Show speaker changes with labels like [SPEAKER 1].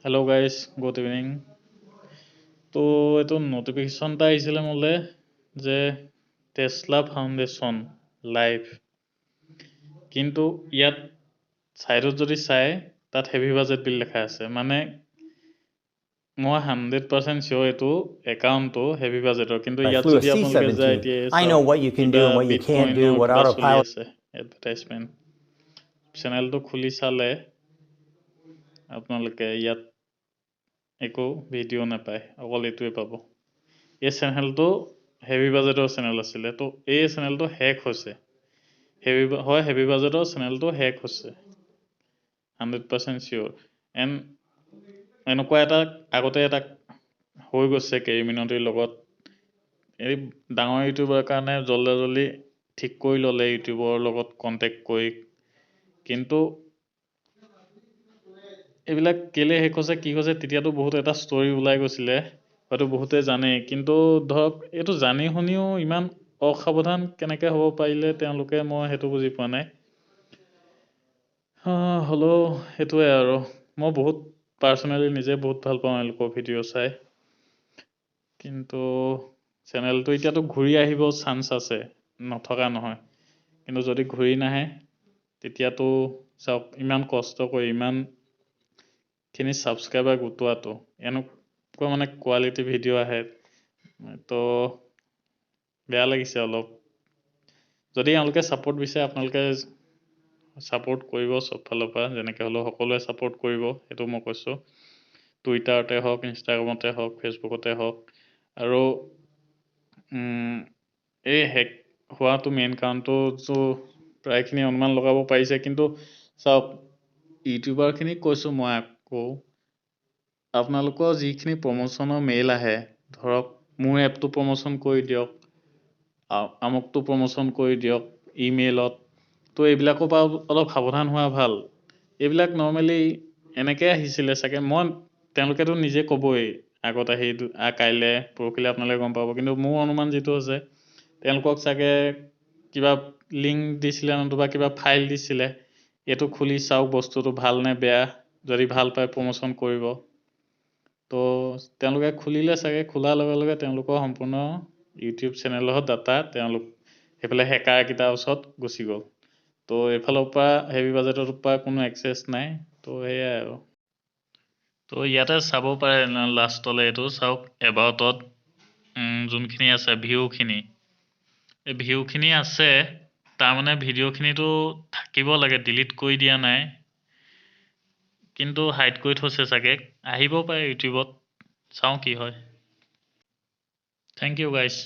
[SPEAKER 1] Hello' guys good evening. তো এইটো notification এটা আহিছিলে মোলৈ যে টেছলা ফাউণ্ডেশ্যন লাইভ, কিন্তু ইয়াত ছাইডত যদি চাই তাত হেভি বাজেট বিল লেখা আছে। মানে মই 100% চিয়'ৰ এইটো একাউণ্টটো হেভি বাজেটৰ, কিন্তু ইয়াত যদি আপোনালোকে যায় এতিয়া
[SPEAKER 2] I know what you can do and what you can't do, what autopilot
[SPEAKER 1] আছে এডভাৰটাইজমেণ্ট। চেনেলটো খুলি চালে আপোনালোকে ইয়াত একো ভিডিঅ' নাপায়, অকল এইটোৱে পাব। এই চেনেলটো হেভি বাজেটৰ চেনেল আছিলে, তো এই চেনেলটো হেক হৈছে। হেভি বাজেটৰ চেনেলটো হেক হৈছে 100% চিয়'ৰ। এণ্ড এনেকুৱা এটা আগতে এটা হৈ গৈছে কেইমিনটিৰ লগত, এই ডাঙৰ ইউটিউবৰ কাৰণে জল্দি ঠিক কৰি ল'লে ইউটিউবৰ লগত কণ্টেক্ট কৰি, কিন্তু এইবিলাক কেলে শেষ হৈছে কি হৈছে তেতিয়াতো বহুত এটা ষ্টৰি ওলাই গৈছিলে, হয়তো বহুতে জানে, কিন্তু ধৰক এইটো জানি শুনিও ইমান অসাৱধান কেনেকৈ হ'ব পাৰিলে তেওঁলোকে, মই সেইটো বুজি পোৱা নাই। হ'লেও সেইটোৱে আৰু, মই বহুত পাৰ্চনেলি নিজে বহুত ভাল পাওঁ এওঁলোকৰ ভিডিঅ' চাই, কিন্তু চেনেলটো এতিয়াতো ঘূৰি আহিব চান্স আছে, নথকা নহয়। কিন্তু যদি ঘূৰি নাহে তেতিয়াতো চাওক, ইমান কষ্ট কৰি ইমানখিনি ছাবস্ক্ৰাইবাৰ গোটোৱাটো, এনেকুৱা মানে কোৱালিটি ভিডিঅ' আহে, তো বেয়া লাগিছে অলপ। যদি এওঁলোকে ছাপোৰ্ট বিচাৰে আপোনালোকে ছাপোৰ্ট কৰিব চব ফালৰ পৰা, যেনেকৈ হ'লেও সকলোৱে ছাপোৰ্ট কৰিব, সেইটো মই কৈছোঁ। টুইটাৰতে হওক, ইনষ্টাগ্ৰামতে হওক, ফেচবুকতে হওক। আৰু এই হেক হোৱাটো মেইন কাৰণটো প্ৰায়খিনি অনুমান লগাব পাৰিছে, কিন্তু চাওক ইউটিউবাৰখিনিক কৈছোঁ মই আকৌ, আপোনালোকৰ যিখিনি প্ৰমোশ্যনৰ মেইল আহে, ধৰক মোৰ এপটো প্ৰমোশ্যন কৰি দিয়ক, আমুকটো প্ৰমোশ্যন কৰি দিয়ক ইমেইলত, তো এইবিলাকৰ পৰা অলপ সাৱধান হোৱা ভাল। এইবিলাক নৰ্মেলি এনেকৈ আহিছিলে চাগে, তেওঁলোকেতো নিজে ক'বই আগত আহি কাইলৈ পৰহিলৈ আপোনালোকে গম পাব, কিন্তু মোৰ অনুমান যিটো আছে তেওঁলোকক চাগে কিবা লিংক দিছিলে, নতুবা কিবা ফাইল দিছিলে, এইটো খুলি চাওক বস্তুটো ভাল নে বেয়া, যদি ভাল পায় প্ৰমোশ্যন কৰিব। তো তেওঁলোকে খুলিলে চাগে, খোলাৰ লগে লগে তেওঁলোকৰ সম্পূৰ্ণ ইউটিউব চেনেলৰ ডাটা তেওঁলোক সেইফালে হেকাৰকেইটাৰ ওচৰত গুচি গ'ল। তো এইফালৰ পৰা হেভি বাজেটৰ পৰা কোনো একচেছ নাই। তো সেয়াই আৰু। তো ইয়াতে চাব পাৰে লাষ্টলৈ, এইটো চাওক এবাউটত যোনখিনি আছে ভিউখিনি, এই ভিউখিনি আছে, তাৰমানে ভিডিঅ'খিনিতো থাকিব লাগে, ডিলিট কৰি দিয়া নাই, কিন্তু হাইড কৰি থৈছে চাগে, আহিব পাৰে ইউটিউবত, চাওঁ কি হয়। Thank you guys.